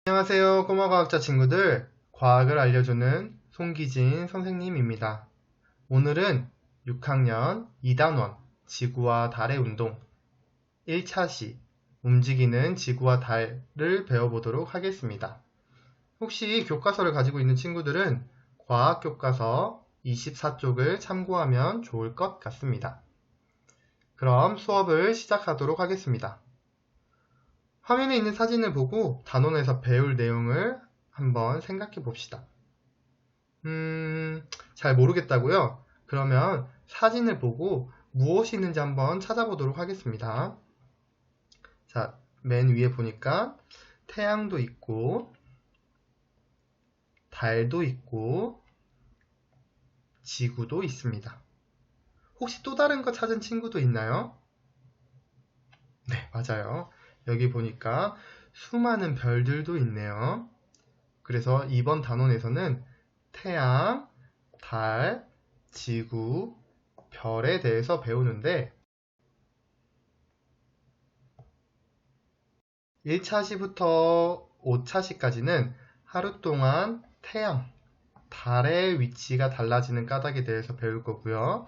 안녕하세요, 꼬마 과학자 친구들. 과학을 알려주는 송기진 선생님입니다. 오늘은 6학년 2단원 지구와 달의 운동 1차 시 움직이는 지구와 달을 배워보도록 하겠습니다. 혹시 교과서를 가지고 있는 친구들은 과학교과서 24쪽을 참고하면 좋을 것 같습니다. 그럼 수업을 시작하도록 하겠습니다. 화면에 있는 사진을 보고 단원에서 배울 내용을 한번 생각해 봅시다. 잘 모르겠다고요? 그러면 사진을 보고 무엇이 있는지 한번 찾아보도록 하겠습니다. 자, 맨 위에 보니까 태양도 있고, 달도 있고, 지구도 있습니다. 혹시 또 다른 거 찾은 친구도 있나요? 네, 맞아요. 여기 보니까 수많은 별들도 있네요. 그래서 이번 단원에서는 태양, 달, 지구, 별에 대해서 배우는데 1차 시부터 5차 시까지는 하루 동안 태양, 달의 위치가 달라지는 까닭에 대해서 배울 거고요.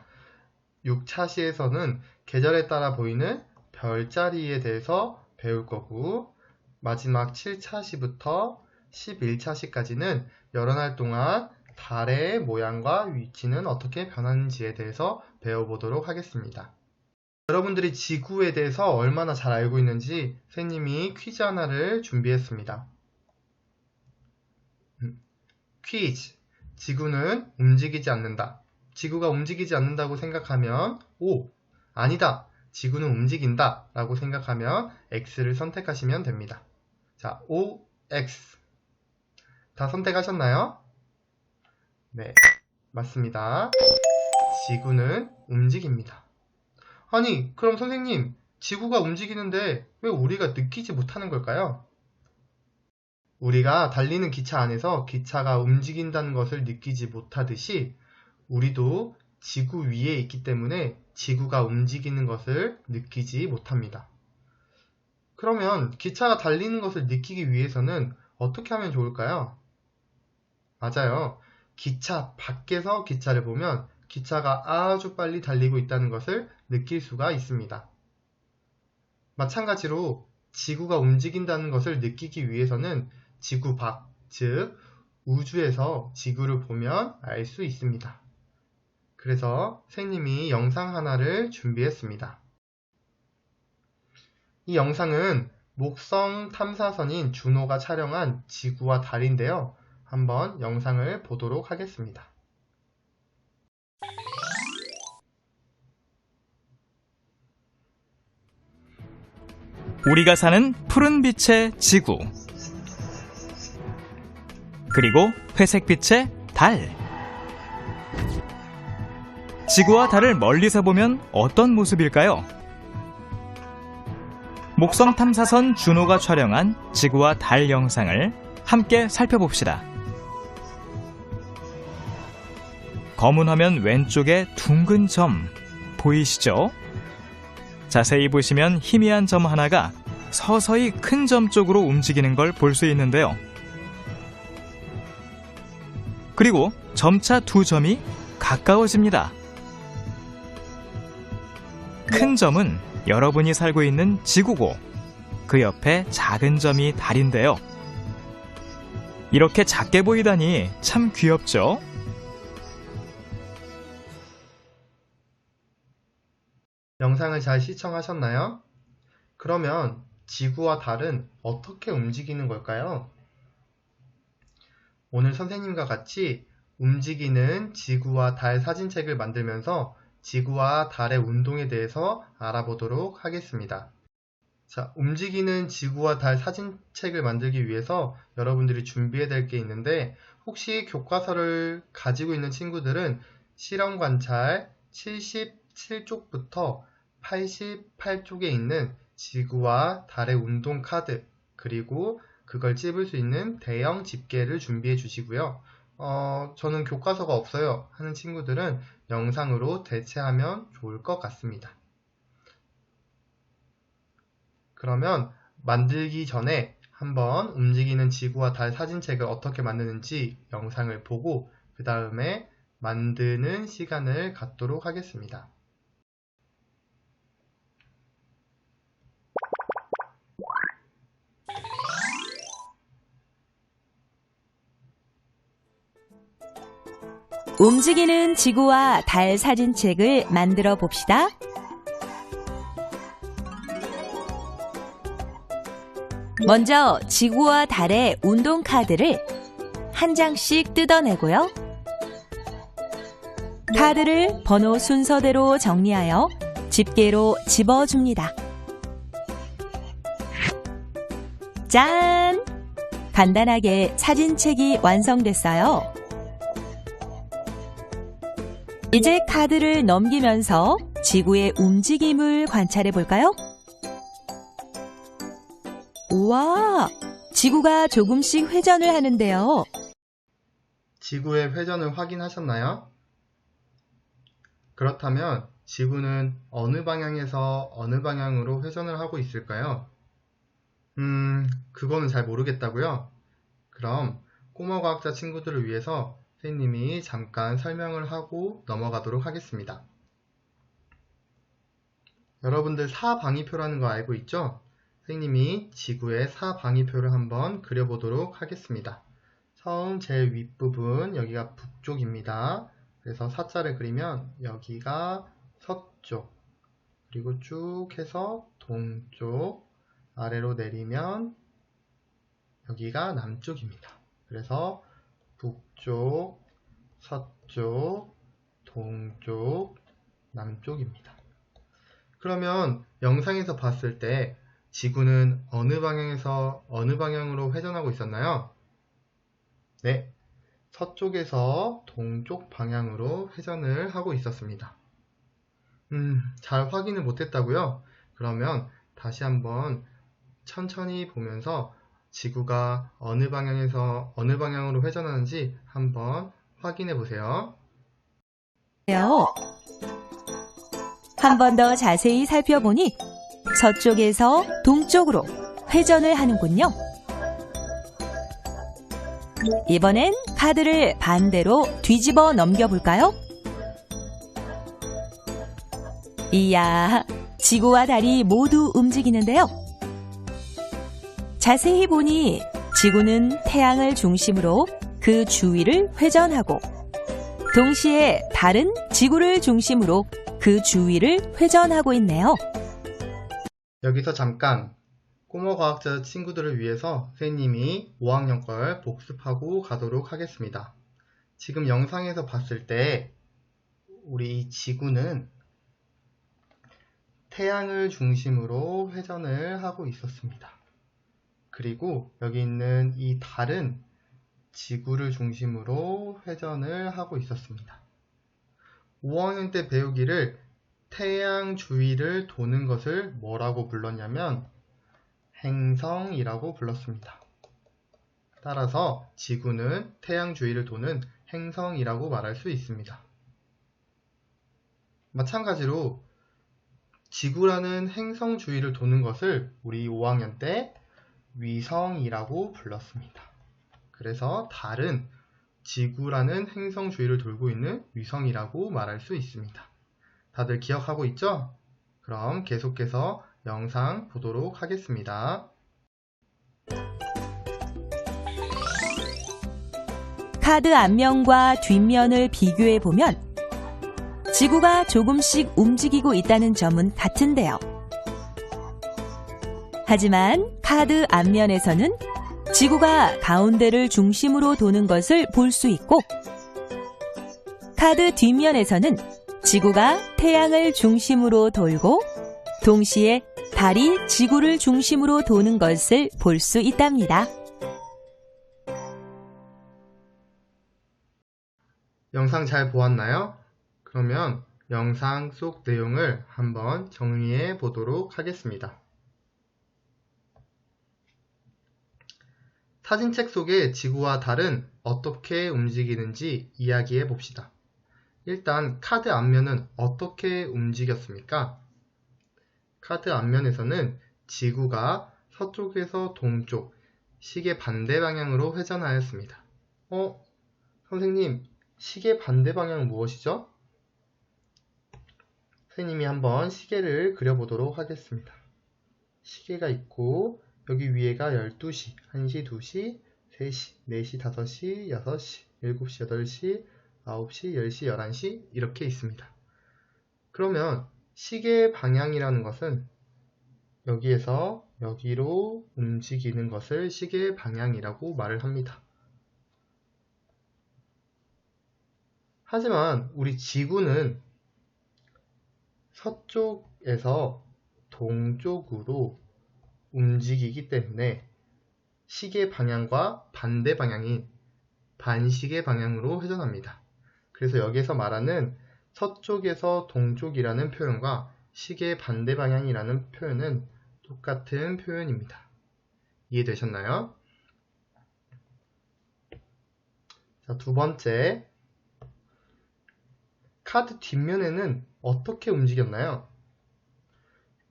6차 시에서는 계절에 따라 보이는 별자리에 대해서 배울 거고, 마지막 7차 시부터 11차 시까지는 여러 날 동안 달의 모양과 위치는 어떻게 변하는지에 대해서 배워보도록 하겠습니다. 여러분들이 지구에 대해서 얼마나 잘 알고 있는지 선생님이 퀴즈 하나를 준비했습니다. 퀴즈. 지구는 움직이지 않는다. 지구가 움직이지 않는다고 생각하면 O, 아니다. 지구는 움직인다 라고 생각하면 X를 선택하시면 됩니다. 자, O, X. 다 선택하셨나요? 네, 맞습니다. 지구는 움직입니다. 아니, 그럼 선생님, 지구가 움직이는데 왜 우리가 느끼지 못하는 걸까요? 우리가 달리는 기차 안에서 기차가 움직인다는 것을 느끼지 못하듯이 우리도 지구 위에 있기 때문에 지구가 움직이는 것을 느끼지 못합니다. 그러면 기차가 달리는 것을 느끼기 위해서는 어떻게 하면 좋을까요? 맞아요. 기차 밖에서 기차를 보면 기차가 아주 빨리 달리고 있다는 것을 느낄 수가 있습니다. 마찬가지로 지구가 움직인다는 것을 느끼기 위해서는 지구 밖, 즉 우주에서 지구를 보면 알 수 있습니다. 그래서 선생님이 영상 하나를 준비했습니다. 이 영상은 목성 탐사선인 주노가 촬영한 지구와 달인데요. 한번 영상을 보도록 하겠습니다. 우리가 사는 푸른빛의 지구, 그리고 회색빛의 달. 지구와 달을 멀리서 보면 어떤 모습일까요? 목성 탐사선 주노가 촬영한 지구와 달 영상을 함께 살펴봅시다. 검은 화면 왼쪽에 둥근 점 보이시죠? 자세히 보시면 희미한 점 하나가 서서히 큰 점 쪽으로 움직이는 걸 볼 수 있는데요. 그리고 점차 두 점이 가까워집니다. 큰 점은 여러분이 살고 있는 지구고 그 옆에 작은 점이 달인데요. 이렇게 작게 보이다니 참 귀엽죠? 영상을 잘 시청하셨나요? 그러면 지구와 달은 어떻게 움직이는 걸까요? 오늘 선생님과 같이 움직이는 지구와 달 사진책을 만들면서 지구와 달의 운동에 대해서 알아보도록 하겠습니다. 자, 움직이는 지구와 달 사진책을 만들기 위해서 여러분들이 준비해야 될 게 있는데 혹시 교과서를 가지고 있는 친구들은 실험 관찰 77쪽부터 88쪽에 있는 지구와 달의 운동 카드 그리고 그걸 찝을 수 있는 대형 집게를 준비해 주시고요. 저는 교과서가 없어요 하는 친구들은 영상으로 대체하면 좋을 것 같습니다. 그러면 만들기 전에 한번 움직이는 지구와 달 사진책을 어떻게 만드는지 영상을 보고 그 다음에 만드는 시간을 갖도록 하겠습니다. 움직이는 지구와 달 사진책을 만들어 봅시다. 먼저 지구와 달의 운동 카드를 한 장씩 뜯어내고요. 카드를 번호 순서대로 정리하여 집게로 집어줍니다. 짠! 간단하게 사진책이 완성됐어요. 이제 카드를 넘기면서 지구의 움직임을 관찰해 볼까요? 우와! 지구가 조금씩 회전을 하는데요. 지구의 회전을 확인하셨나요? 그렇다면 지구는 어느 방향에서 어느 방향으로 회전을 하고 있을까요? 그거는 잘 모르겠다고요? 그럼 꼬마 과학자 친구들을 위해서 선생님이 잠깐 설명을 하고 넘어가도록 하겠습니다. 여러분들 사방위표라는 거 알고 있죠? 선생님이 지구의 사방위표를 한번 그려보도록 하겠습니다. 처음 제일 윗부분 여기가 북쪽입니다. 그래서 사자를 그리면 여기가 서쪽, 그리고 쭉 해서 동쪽, 아래로 내리면 여기가 남쪽입니다. 그래서 북쪽, 서쪽, 동쪽, 남쪽입니다. 그러면 영상에서 봤을 때 지구는 어느 방향에서 어느 방향으로 회전하고 있었나요? 네, 서쪽에서 동쪽 방향으로 회전을 하고 있었습니다. 잘 확인을 못했다고요? 그러면 다시 한번 천천히 보면서 지구가 어느 방향에서 어느 방향으로 회전하는지 한번 확인해 보세요. 한 번 더 자세히 살펴보니 서쪽에서 동쪽으로 회전을 하는군요. 이번엔 카드를 반대로 뒤집어 넘겨볼까요? 이야, 지구와 달이 모두 움직이는데요. 자세히 보니 지구는 태양을 중심으로 그 주위를 회전하고 동시에 달은 지구를 중심으로 그 주위를 회전하고 있네요. 여기서 잠깐 꼬마 과학자 친구들을 위해서 선생님이 5학년 걸 복습하고 가도록 하겠습니다. 지금 영상에서 봤을 때 우리 이 지구는 태양을 중심으로 회전을 하고 있었습니다. 그리고 여기 있는 이 달은 지구를 중심으로 회전을 하고 있었습니다. 5학년 때 배우기를 태양 주위를 도는 것을 뭐라고 불렀냐면 행성이라고 불렀습니다. 따라서 지구는 태양 주위를 도는 행성이라고 말할 수 있습니다. 마찬가지로 지구라는 행성 주위를 도는 것을 우리 5학년 때 위성이라고 불렀습니다. 그래서 달은 지구라는 행성 주위를 돌고 있는 위성이라고 말할 수 있습니다. 다들 기억하고 있죠? 그럼 계속해서 영상 보도록 하겠습니다. 카드 앞면과 뒷면을 비교해 보면 지구가 조금씩 움직이고 있다는 점은 같은데요. 하지만 카드 앞면에서는 지구가 가운데를 중심으로 도는 것을 볼 수 있고 카드 뒷면에서는 지구가 태양을 중심으로 돌고 동시에 달이 지구를 중심으로 도는 것을 볼 수 있답니다. 영상 잘 보았나요? 그러면 영상 속 내용을 한번 정리해 보도록 하겠습니다. 사진책 속의 지구와 달은 어떻게 움직이는지 이야기해 봅시다. 일단 카드 앞면은 어떻게 움직였습니까? 카드 앞면에서는 지구가 서쪽에서 동쪽, 시계 반대 방향으로 회전하였습니다. 선생님, 시계 반대 방향은 무엇이죠? 선생님이 한번 시계를 그려보도록 하겠습니다. 시계가 있고 여기 위에가 12시, 1시, 2시, 3시, 4시, 5시, 6시, 7시, 8시, 9시, 10시, 11시 이렇게 있습니다. 그러면 시계 방향이라는 것은 여기에서 여기로 움직이는 것을 시계 방향이라고 말을 합니다. 하지만 우리 지구는 서쪽에서 동쪽으로 움직이기 때문에 시계 방향과 반대 방향인 반시계 방향으로 회전합니다. 그래서 여기서 말하는 서쪽에서 동쪽이라는 표현과 시계 반대 방향이라는 표현은 똑같은 표현입니다. 이해되셨나요? 자, 두 번째, 카드 뒷면에는 어떻게 움직였나요?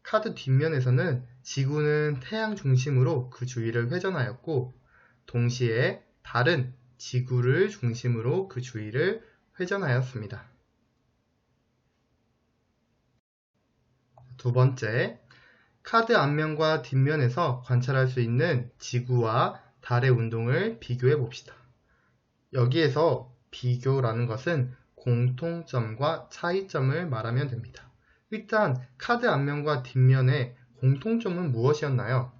카드 뒷면에서는 지구는 태양 중심으로 그 주위를 회전하였고 동시에 달은 지구를 중심으로 그 주위를 회전하였습니다. 두 번째, 카드 앞면과 뒷면에서 관찰할 수 있는 지구와 달의 운동을 비교해 봅시다. 여기에서 비교라는 것은 공통점과 차이점을 말하면 됩니다. 일단 카드 앞면과 뒷면의 공통점은 무엇이었나요?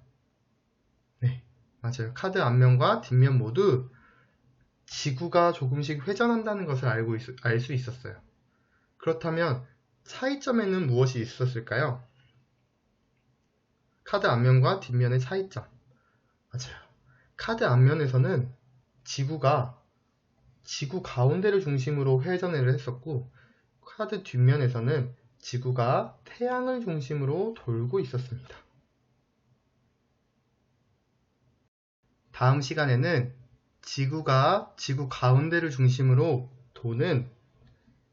네, 맞아요. 카드 앞면과 뒷면 모두 지구가 조금씩 회전한다는 것을 알 수 있었어요. 그렇다면 차이점에는 무엇이 있었을까요? 카드 앞면과 뒷면의 차이점. 맞아요. 카드 앞면에서는 지구가 지구 가운데를 중심으로 회전을 했었고 카드 뒷면에서는 지구가 태양을 중심으로 돌고 있었습니다. 다음 시간에는 지구가 지구 가운데를 중심으로 도는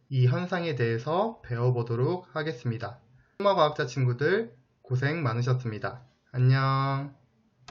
이 현상에 대해서 배워보도록 하겠습니다. 꼬마과학자 친구들 고생 많으셨습니다. 안녕.